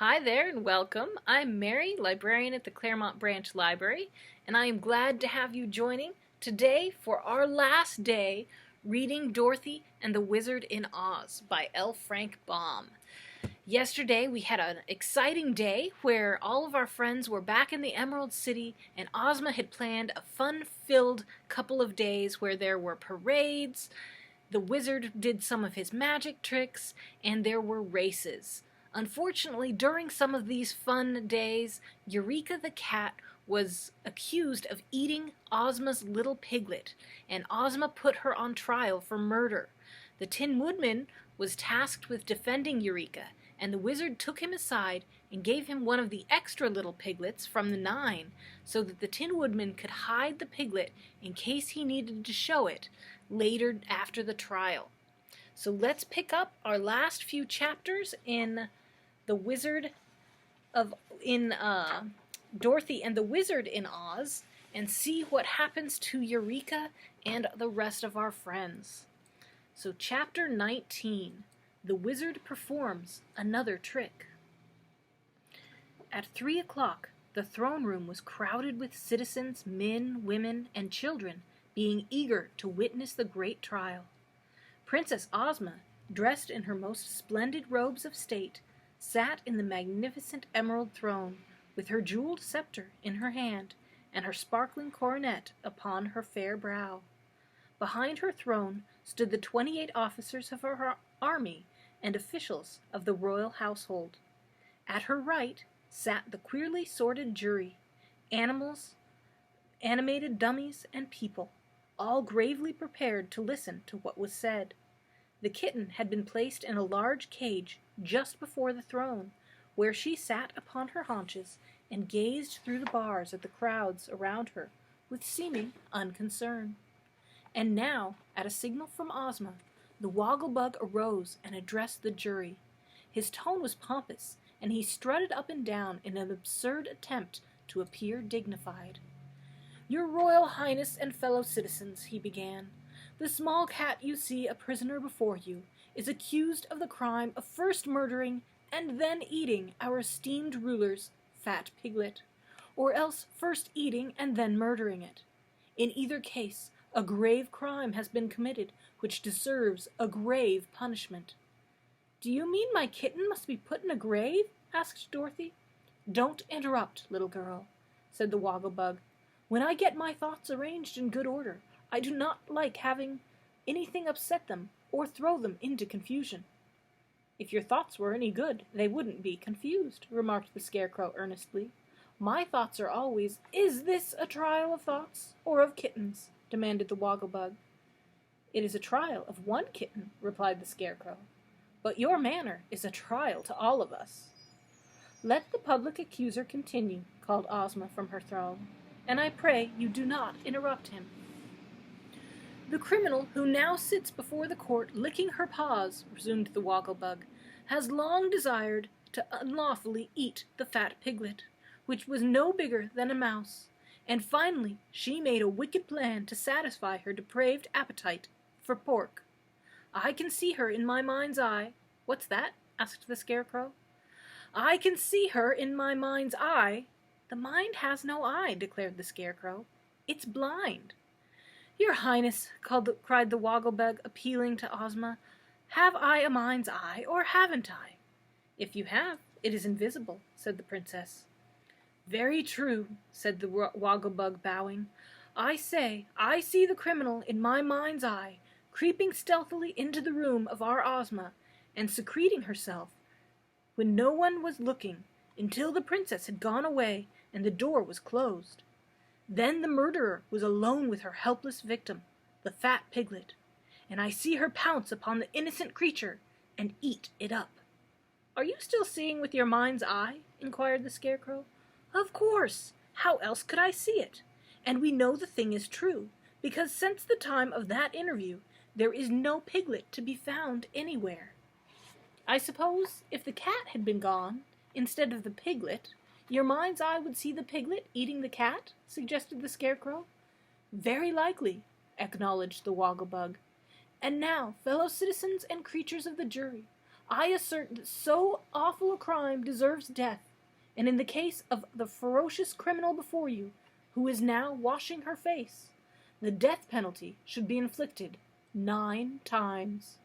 Hi there and welcome. I'm Mary, librarian at the Claremont Branch Library, and I am glad to have you joining today for our last day reading Dorothy and the Wizard in Oz by L. Frank Baum. Yesterday we had an exciting day where all of our friends were back in the Emerald City, and Ozma had planned a fun-filled couple of days where there were parades, the wizard did some of his magic tricks, and there were races. Unfortunately, during some of these fun days, Eureka the cat was accused of eating Ozma's little piglet, and Ozma put her on trial for murder. The Tin Woodman was tasked with defending Eureka, and the wizard took him aside and gave him one of the extra little piglets from the 9, so that the Tin Woodman could hide the piglet in case he needed to show it later after the trial. So let's pick up our last few chapters in Dorothy and the Wizard in Oz, and see what happens to Eureka and the rest of our friends. So chapter 19, The Wizard Performs Another Trick. At 3 o'clock, the throne room was crowded with citizens, men, women, and children, being eager to witness the great trial. Princess Ozma, dressed in her most splendid robes of state, sat in the magnificent emerald throne, with her jeweled scepter in her hand, and her sparkling coronet upon her fair brow. Behind her throne stood the 28 officers of her army and officials of the royal household. At her right sat the queerly sorted jury, animals, animated dummies, and people, all gravely prepared to listen to what was said. The kitten had been placed in a large cage just before the throne, where she sat upon her haunches and gazed through the bars at the crowds around her with seeming unconcern. And now, at a signal from Ozma, the Wogglebug arose and addressed the jury. His tone was pompous, and he strutted up and down in an absurd attempt to appear dignified. "Your Royal Highness and fellow citizens," he began, "the small cat you see a prisoner before you is accused of the crime of first murdering and then eating our esteemed ruler's fat piglet, or else first eating and then murdering it. In either case, a grave crime has been committed which deserves a grave punishment." "Do you mean my kitten must be put in a grave?" asked Dorothy. "Don't interrupt, little girl," said the Wogglebug. "When I get my thoughts arranged in good order, I do not like having anything upset them or throw them into confusion." "If your thoughts were any good, they wouldn't be confused," remarked the Scarecrow earnestly. "My thoughts are always—" "Is this a trial of thoughts or of kittens?" demanded the Wogglebug. "It is a trial of one kitten," replied the Scarecrow. "But your manner is a trial to all of us." "Let the public accuser continue," called Ozma from her throne, "and I pray you do not interrupt him." "The criminal who now sits before the court licking her paws," resumed the Wogglebug, "has long desired to unlawfully eat the fat piglet, which was no bigger than a mouse, and finally she made a wicked plan to satisfy her depraved appetite for pork. I can see her in my mind's eye—" "What's that?" asked the Scarecrow. "I can see her in my mind's eye—" "The mind has no eye," declared the Scarecrow. "It's blind." "Your Highness," cried the Wogglebug, appealing to Ozma, "have I a mind's eye, or haven't I?" "If you have, it is invisible," said the Princess. "Very true," said the Wogglebug, bowing. "I say, I see the criminal in my mind's eye, creeping stealthily into the room of our Ozma, and secreting herself, when no one was looking, until the Princess had gone away and the door was closed. Then the murderer was alone with her helpless victim, the fat piglet, and I see her pounce upon the innocent creature and eat it up." "Are you still seeing with your mind's eye?" inquired the Scarecrow. "Of course! How else could I see it? And we know the thing is true, because since the time of that interview, there is no piglet to be found anywhere." "I suppose if the cat had been gone, instead of the piglet, your mind's eye would see the piglet eating the cat?" suggested the Scarecrow. "Very likely," acknowledged the Wogglebug. "And now, fellow citizens and creatures of the jury, I assert that so awful a crime deserves death, and in the case of the ferocious criminal before you, who is now washing her face, the death penalty should be inflicted 9 times.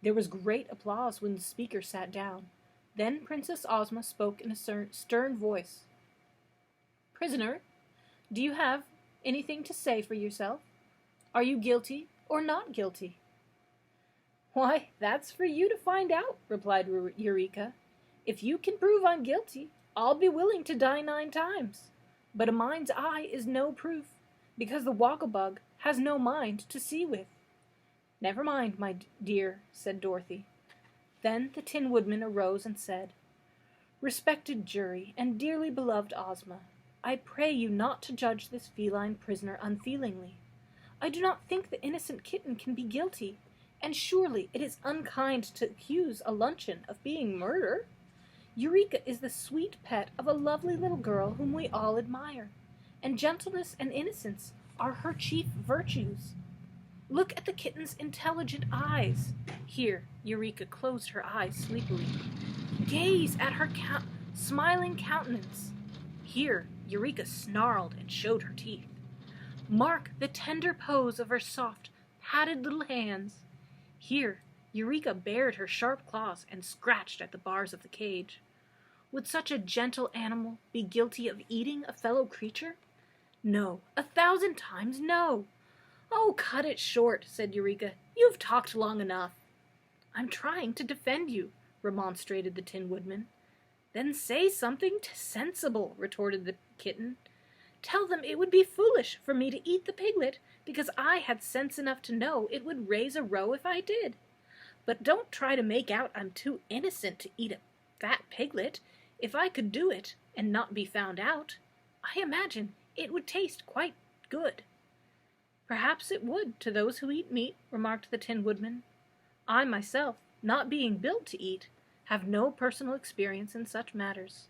There was great applause when the speaker sat down. Then Princess Ozma spoke in a stern voice. "Prisoner, do you have anything to say for yourself? Are you guilty or not guilty?" "Why, that's for you to find out," replied Eureka. "If you can prove I'm guilty, I'll be willing to die 9 times. But a mind's eye is no proof, because the Woggle-Bug has no mind to see with." "Never mind, my dear," said Dorothy. Then the Tin Woodman arose and said, "Respected jury and dearly beloved Ozma, I pray you not to judge this feline prisoner unfeelingly. I do not think the innocent kitten can be guilty, and surely it is unkind to accuse a luncheon of being murder. Eureka is the sweet pet of a lovely little girl whom we all admire, and gentleness and innocence are her chief virtues. Look at the kitten's intelligent eyes." Here Eureka closed her eyes sleepily. "Gaze at her smiling countenance." Here Eureka snarled and showed her teeth. "Mark the tender pose of her soft, padded little hands." Here Eureka bared her sharp claws and scratched at the bars of the cage. Would such a gentle animal be guilty of eating a fellow creature? No, 1,000 times no. "Oh, cut it short," said Eureka. "You've talked long enough." "I'm trying to defend you," remonstrated the Tin Woodman. "Then say something sensible," retorted the kitten. "Tell them it would be foolish for me to eat the piglet because I had sense enough to know it would raise a row if I did. But don't try to make out I'm too innocent to eat a fat piglet. If I could do it and not be found out, I imagine it would taste quite good." "Perhaps it would to those who eat meat," remarked the Tin Woodman. "I myself, not being built to eat, have no personal experience in such matters.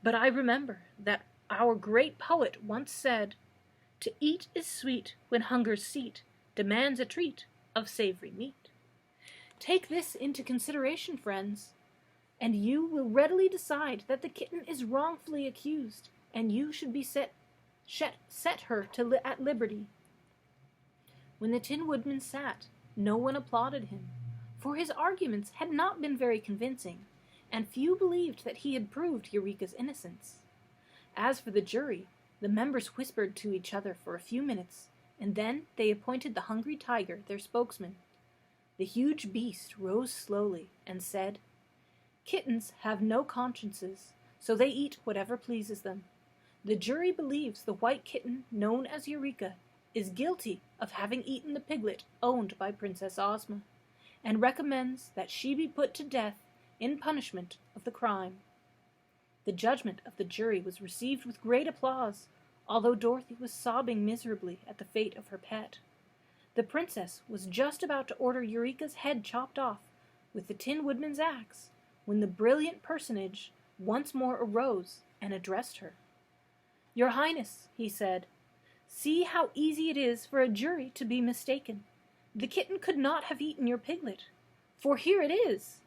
But I remember that our great poet once said, 'To eat is sweet when hunger's seat demands a treat of savory meat.' Take this into consideration, friends, and you will readily decide that the kitten is wrongfully accused, and you should be set her at liberty." When the Tin Woodman sat, no one applauded him, for his arguments had not been very convincing, and few believed that he had proved Eureka's innocence. As for the jury, the members whispered to each other for a few minutes, and then they appointed the Hungry Tiger their spokesman. The huge beast rose slowly and said, "Kittens have no consciences, so they eat whatever pleases them. The jury believes the white kitten, known as Eureka, is guilty of having eaten the piglet owned by Princess Ozma, and recommends that she be put to death in punishment of the crime." The judgment of the jury was received with great applause, although Dorothy was sobbing miserably at the fate of her pet. The princess was just about to order Eureka's head chopped off with the Tin Woodman's axe, when the brilliant personage once more arose and addressed her. "Your Highness," he said, "see how easy it is for a jury to be mistaken. The kitten could not have eaten your piglet, for here it is."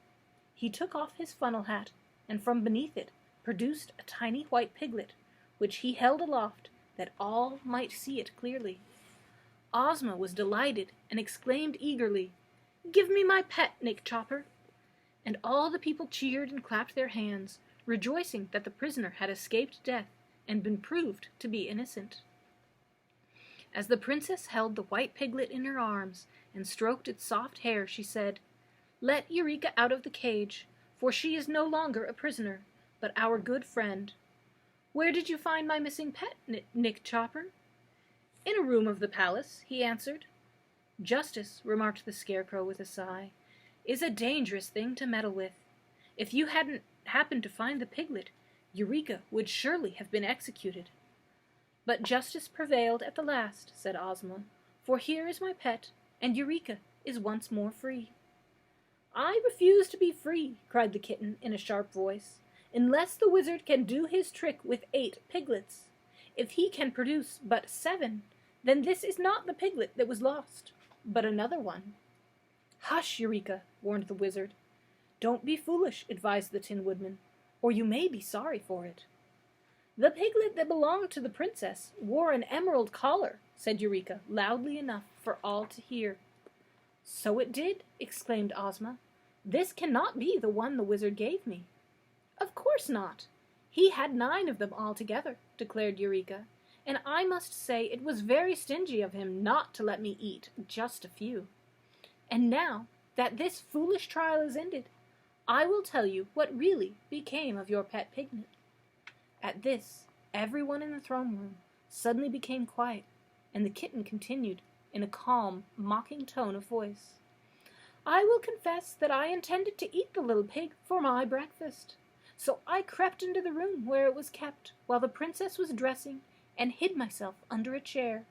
He took off his funnel hat, and from beneath it produced a tiny white piglet, which he held aloft that all might see it clearly. Ozma was delighted and exclaimed eagerly, "Give me my pet, Nick Chopper!" And all the people cheered and clapped their hands, rejoicing that the prisoner had escaped death and been proved to be innocent. As the princess held the white piglet in her arms and stroked its soft hair, she said, "Let Eureka out of the cage, for she is no longer a prisoner, but our good friend. Where did you find my missing pet, Nick Chopper?" "In a room of the palace," he answered. "Justice," remarked the Scarecrow with a sigh, "is a dangerous thing to meddle with. If you hadn't happened to find the piglet, Eureka would surely have been executed." "But justice prevailed at the last," said Ozma, "for here is my pet, and Eureka is once more free." "I refuse to be free," cried the kitten in a sharp voice, "unless the wizard can do his trick with 8 piglets. If he can produce but 7, then this is not the piglet that was lost, but another one." "Hush, Eureka," warned the wizard. "Don't be foolish," advised the Tin Woodman, "or you may be sorry for it." "The piglet that belonged to the princess wore an emerald collar," said Eureka, loudly enough for all to hear. "So it did," exclaimed Ozma. "This cannot be the one the wizard gave me." "Of course not. He had 9 of them altogether," declared Eureka, "and I must say it was very stingy of him not to let me eat just a few. And now that this foolish trial is ended, I will tell you what really became of your pet piglet." At this, everyone in the throne room suddenly became quiet, and the kitten continued in a calm, mocking tone of voice. "I will confess that I intended to eat the little pig for my breakfast. So I crept into the room where it was kept while the princess was dressing and hid myself under a chair.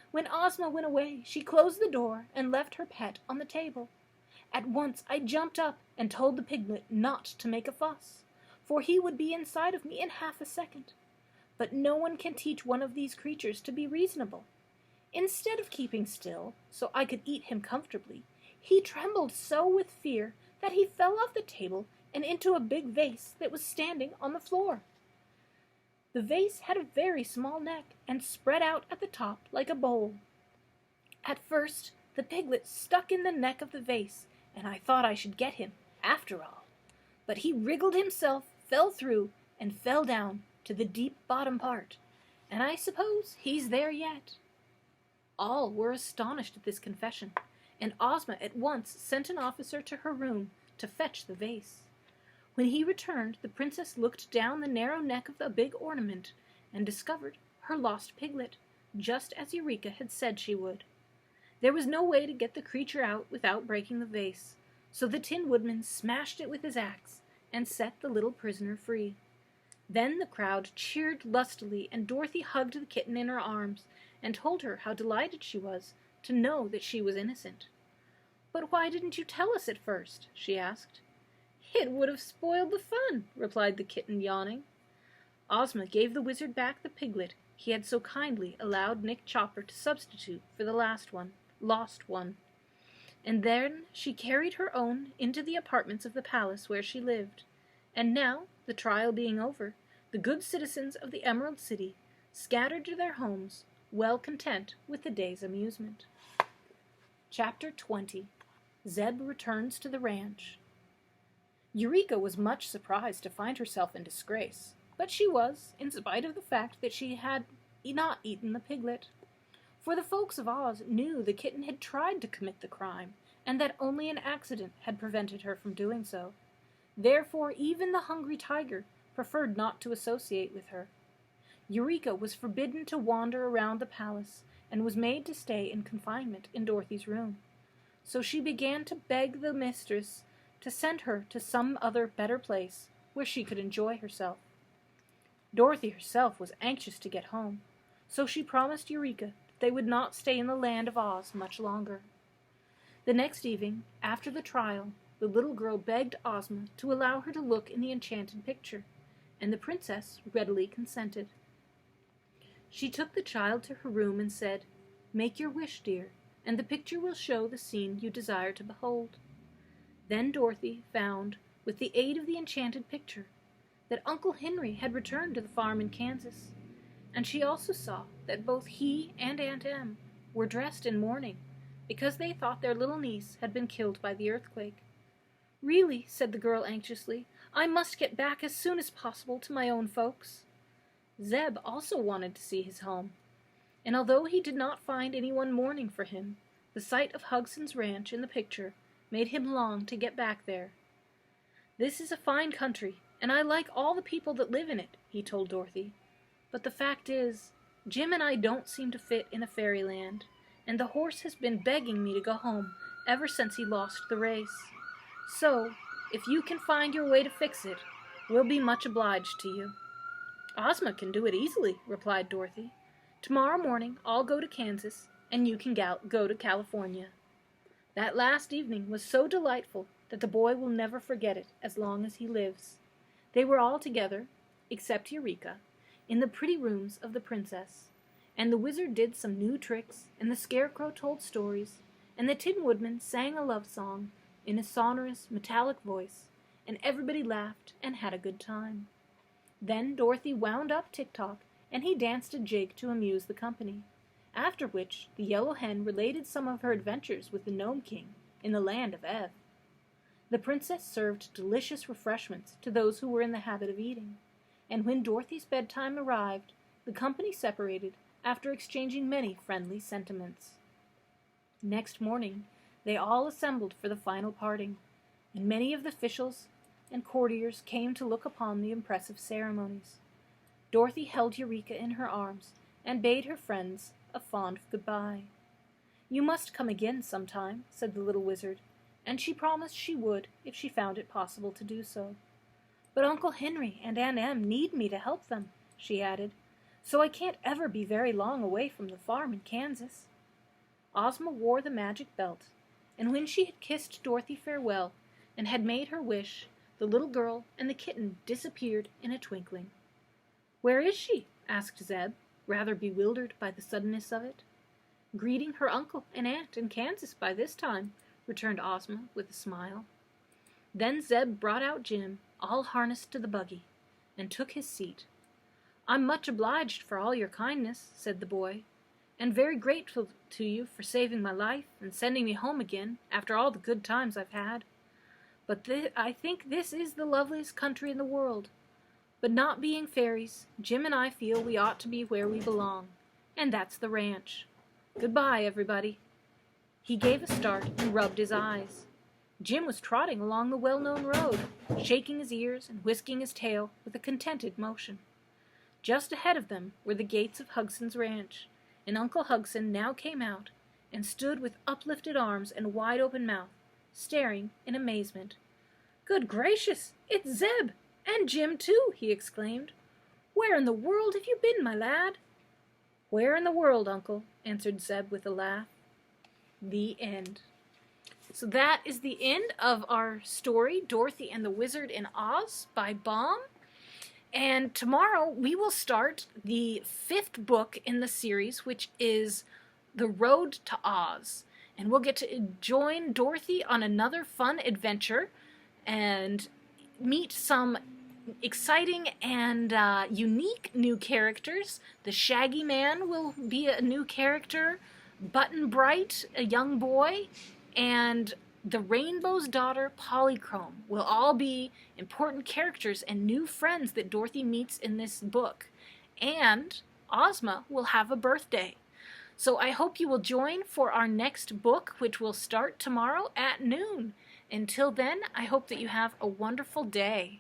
When Ozma went away, she closed the door and left her pet on the table. At once I jumped up and told the piglet not to make a fuss, for he would be inside of me in half a second. But no one can teach one of these creatures to be reasonable. Instead of keeping still, so I could eat him comfortably, he trembled so with fear that he fell off the table and into a big vase that was standing on the floor. The vase had a very small neck and spread out at the top like a bowl. At first, the piglet stuck in the neck of the vase, and I thought I should get him, after all. But he wriggled himself, fell through, and fell down to the deep bottom part, and I suppose he's there yet." All were astonished at this confession, and Ozma at once sent an officer to her room to fetch the vase. When he returned, the princess looked down the narrow neck of the big ornament and discovered her lost piglet, just as Eureka had said she would. There was no way to get the creature out without breaking the vase, so the Tin Woodman smashed it with his axe and set the little prisoner free. Then the crowd cheered lustily, and Dorothy hugged the kitten in her arms and told her how delighted she was to know that she was innocent. "But why didn't you tell us at first?" she asked. "It would have spoiled the fun," replied the kitten, yawning. Ozma gave the wizard back the piglet he had so kindly allowed Nick Chopper to substitute for the lost one, and then she carried her own into the apartments of the palace where she lived. And now, the trial being over, the good citizens of the Emerald City scattered to their homes, well content with the day's amusement. Chapter 20. Zeb returns to the ranch. Eureka was much surprised to find herself in disgrace, but she was, in spite of the fact that she had not eaten the piglet. For the folks of Oz knew the kitten had tried to commit the crime, and that only an accident had prevented her from doing so. Therefore, even the hungry tiger preferred not to associate with her. Eureka was forbidden to wander around the palace, and was made to stay in confinement in Dorothy's room. So she began to beg the mistress to send her to some other better place where she could enjoy herself. Dorothy herself was anxious to get home, so she promised Eureka that they would not stay in the land of Oz much longer. The next evening, after the trial, the little girl begged Ozma to allow her to look in the enchanted picture, and the princess readily consented. She took the child to her room and said, "Make your wish, dear, and the picture will show the scene you desire to behold." Then Dorothy found, with the aid of the enchanted picture, that Uncle Henry had returned to the farm in Kansas, and she also saw that both he and Aunt Em were dressed in mourning, because they thought their little niece had been killed by the earthquake. "Really," said the girl anxiously, "I must get back as soon as possible to my own folks." Zeb also wanted to see his home, and although he did not find anyone mourning for him, the sight of Hugson's ranch in the picture made him long to get back there. "This is a fine country, and I like all the people that live in it," he told Dorothy. "But the fact is, Jim and I don't seem to fit in a fairyland, and the horse has been begging me to go home ever since he lost the race. So, if you can find your way to fix it, we'll be much obliged to you." "Ozma can do it easily," replied Dorothy. "Tomorrow morning I'll go to Kansas, and you can go to California." That last evening was so delightful that the boy will never forget it as long as he lives. They were all together, except Eureka, in the pretty rooms of the princess, and the wizard did some new tricks, and the Scarecrow told stories, and the Tin Woodman sang a love song, in a sonorous, metallic voice, and everybody laughed and had a good time. Then Dorothy wound up Tick-Tock, and he danced a jig to amuse the company, after which the Yellow Hen related some of her adventures with the Gnome King in the land of Ev. The princess served delicious refreshments to those who were in the habit of eating, and when Dorothy's bedtime arrived, the company separated after exchanging many friendly sentiments. Next morning, they all assembled for the final parting, and many of the officials and courtiers came to look upon the impressive ceremonies. Dorothy held Eureka in her arms and bade her friends a fond goodbye. "You must come again sometime," said the little wizard, and she promised she would if she found it possible to do so. "But Uncle Henry and Aunt Em need me to help them," she added, "so I can't ever be very long away from the farm in Kansas." Ozma wore the magic belt, and when she had kissed Dorothy farewell and had made her wish, the little girl and the kitten disappeared in a twinkling. "Where is she?" asked Zeb, rather bewildered by the suddenness of it. "Greeting her uncle and aunt in Kansas by this time," returned Ozma with a smile. Then Zeb brought out Jim, all harnessed to the buggy, and took his seat. "I'm much obliged for all your kindness," said the boy, "and very grateful to you for saving my life and sending me home again after all the good times I've had. But I think this is the loveliest country in the world. But not being fairies, Jim and I feel we ought to be where we belong, and that's the ranch. Goodbye, everybody." He gave a start and rubbed his eyes. Jim was trotting along the well-known road, shaking his ears and whisking his tail with a contented motion. Just ahead of them were the gates of Hugson's ranch, and Uncle Hugson now came out and stood with uplifted arms and wide-open mouth, staring in amazement. "Good gracious, it's Zeb! And Jim, too!" he exclaimed. "Where in the world have you been, my lad?" "Where in the world, Uncle?" answered Zeb with a laugh. The end. So that is the end of our story, Dorothy and the Wizard in Oz by Baum. And tomorrow we will start the 5th book in the series, which is The Road to Oz. And we'll get to join Dorothy on another fun adventure and meet some exciting and unique new characters. The Shaggy Man will be a new character, Button Bright, a young boy, and the Rainbow's daughter, Polychrome, will all be important characters and new friends that Dorothy meets in this book. And Ozma will have a birthday. So I hope you will join for our next book, which will start tomorrow at noon. Until then, I hope that you have a wonderful day.